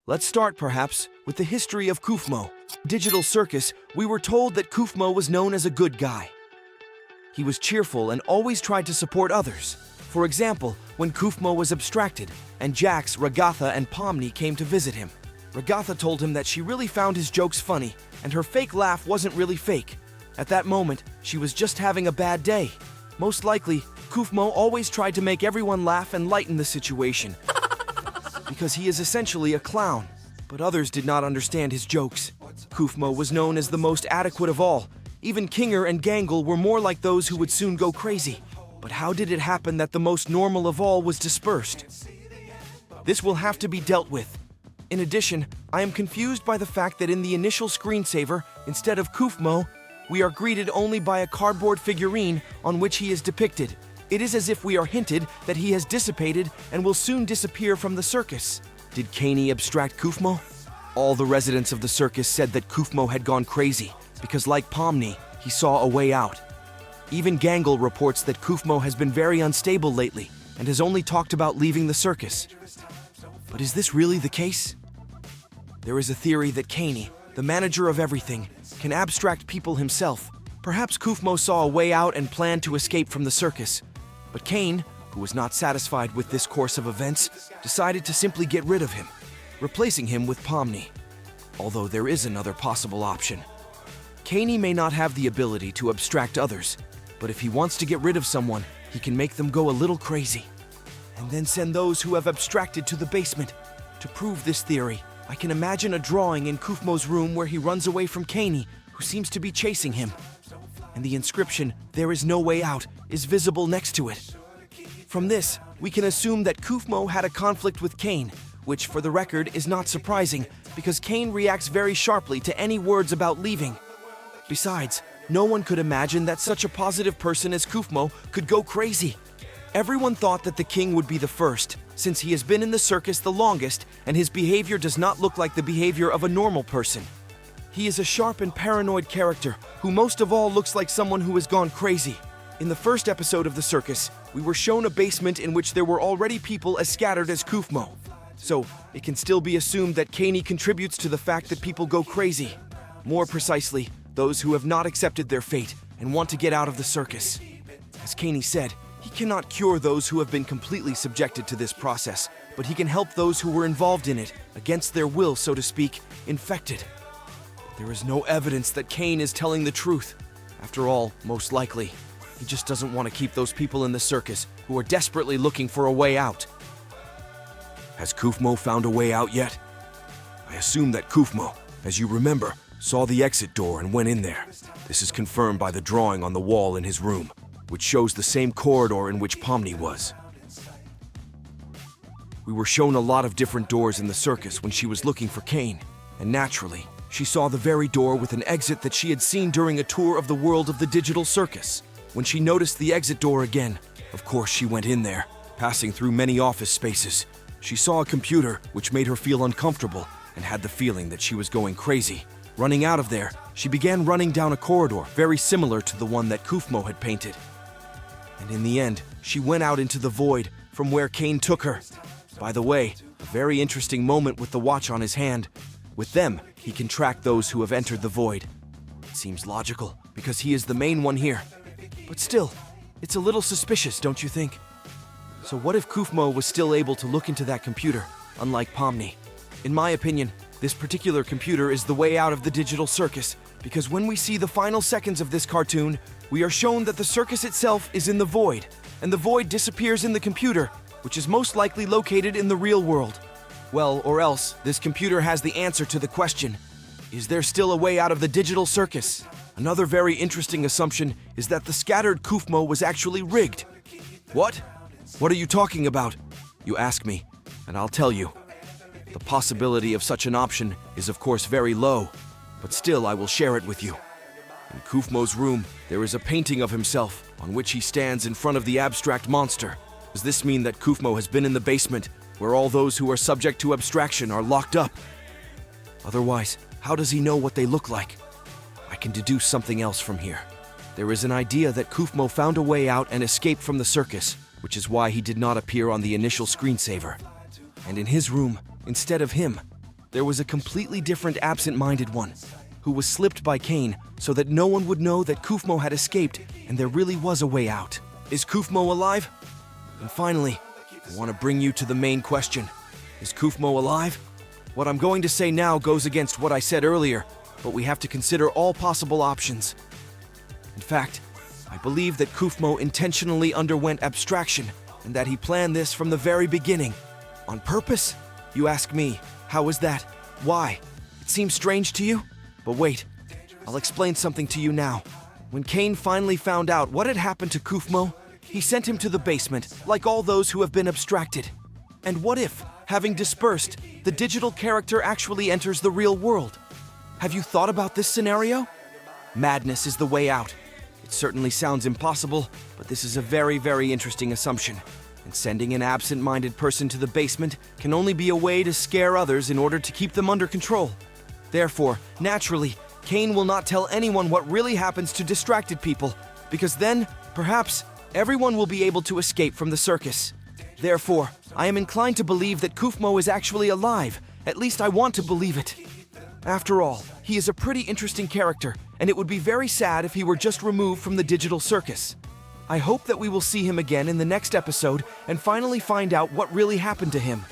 Let's start, perhaps, with the history of Kaufmo. Digital Circus, we were told that Kaufmo was known as a good guy. He was cheerful and always tried to support others. For example, when Kaufmo was abstracted, and Jax, Ragatha, and Pomni came to visit him. Ragatha told him that she really found his jokes funny, and her fake laugh wasn't really fake. At that moment, she was just having a bad day. Most likely, Kaufmo always tried to make everyone laugh and lighten the situation, because he is essentially a clown. But others did not understand his jokes. Kaufmo was known as the most adequate of all. Even Kinger and Gangle were more like those who would soon go crazy. But how did it happen that the most normal of all was dispersed? This will have to be dealt with. In addition, I am confused by the fact that in the initial screensaver, instead of Kaufmo, we are greeted only by a cardboard figurine on which he is depicted. It is as if we are hinted that he has dissipated and will soon disappear from the circus. Did Caine abstract Kaufmo? All the residents of the circus said that Kaufmo had gone crazy, because like Pomni, he saw a way out. Even Gangle reports that Kaufmo has been very unstable lately and has only talked about leaving the circus. But is this really the case? There is a theory that Caine, the manager of everything, can abstract people himself. Perhaps Kaufmo saw a way out and planned to escape from the circus. But Caine, who was not satisfied with this course of events, decided to simply get rid of him, replacing him with Pomni. Although there is another possible option. Caine may not have the ability to abstract others, but if he wants to get rid of someone, he can make them go a little crazy, and then send those who have abstracted to the basement. To prove this theory, I can imagine a drawing in Kaufmo's room where he runs away from Caine, who seems to be chasing him. And the inscription, "There is no way out," is visible next to it. From this, we can assume that Kaufmo had a conflict with Caine, which, for the record, is not surprising, because Caine reacts very sharply to any words about leaving. Besides, no one could imagine that such a positive person as Kaufmo could go crazy. Everyone thought that the king would be the first, since he has been in the circus the longest, and his behavior does not look like the behavior of a normal person. He is a sharp and paranoid character, who most of all looks like someone who has gone crazy. In the first episode of the circus, we were shown a basement in which there were already people as scattered as Kaufmo. So, it can still be assumed that Caine contributes to the fact that people go crazy. More precisely, those who have not accepted their fate and want to get out of the circus. As Caine said, he cannot cure those who have been completely subjected to this process, but he can help those who were involved in it, against their will, so to speak, infected. There is no evidence that Caine is telling the truth. After all, most likely, he just doesn't want to keep those people in the circus who are desperately looking for a way out. Has Kaufmo found a way out yet? I assume that Kaufmo, as you remember, saw the exit door and went in there. This is confirmed by the drawing on the wall in his room, which shows the same corridor in which Pomni was. We were shown a lot of different doors in the circus when she was looking for Caine, and naturally, she saw the very door with an exit that she had seen during a tour of the world of the digital circus. When she noticed the exit door again, of course she went in there, passing through many office spaces. She saw a computer, which made her feel uncomfortable, and had the feeling that she was going crazy. Running out of there, she began running down a corridor very similar to the one that Kaufmo had painted. And in the end, she went out into the void, from where Caine took her. By the way, a very interesting moment with the watch on his hand. With them, he can track those who have entered the void. It seems logical, because he is the main one here. But still, it's a little suspicious, don't you think? So what if Kaufmo was still able to look into that computer, unlike Pomni? In my opinion, this particular computer is the way out of the digital circus, because when we see the final seconds of this cartoon, we are shown that the circus itself is in the void, and the void disappears in the computer, which is most likely located in the real world. Well, or else, this computer has the answer to the question, is there still a way out of the digital circus? Another very interesting assumption is that the scattered Kaufmo was actually rigged. What? What are you talking about? You ask me, and I'll tell you. The possibility of such an option is of course very low, but still I will share it with you. In Kaufmo's room, there is a painting of himself on which he stands in front of the abstract monster. Does this mean that Kaufmo has been in the basement, where all those who are subject to abstraction are locked up? Otherwise, how does he know what they look like? I can deduce something else from here. There is an idea that Kaufmo found a way out and escaped from the circus, which is why he did not appear on the initial screensaver. And in his room, instead of him, there was a completely different absent-minded one, who was slipped by Caine so that no one would know that Kaufmo had escaped and there really was a way out. Is Kaufmo alive? And finally, I want to bring you to the main question. Is Kaufmo alive? What I'm going to say now goes against what I said earlier, but we have to consider all possible options. In fact, I believe that Kaufmo intentionally underwent abstraction and that he planned this from the very beginning. On purpose? You ask me, how is that? Why? It seems strange to you? But wait, I'll explain something to you now. When Caine finally found out what had happened to Kaufmo, he sent him to the basement, like all those who have been abstracted. And what if, having dispersed, the digital character actually enters the real world? Have you thought about this scenario? Madness is the way out. It certainly sounds impossible, but this is a very, very interesting assumption. And sending an absent-minded person to the basement can only be a way to scare others in order to keep them under control. Therefore, naturally, Caine will not tell anyone what really happens to distracted people, because then, perhaps, everyone will be able to escape from the circus. Therefore, I am inclined to believe that Kaufmo is actually alive. At least I want to believe it. After all, he is a pretty interesting character, and it would be very sad if he were just removed from the digital circus. I hope that we will see him again in the next episode and finally find out what really happened to him.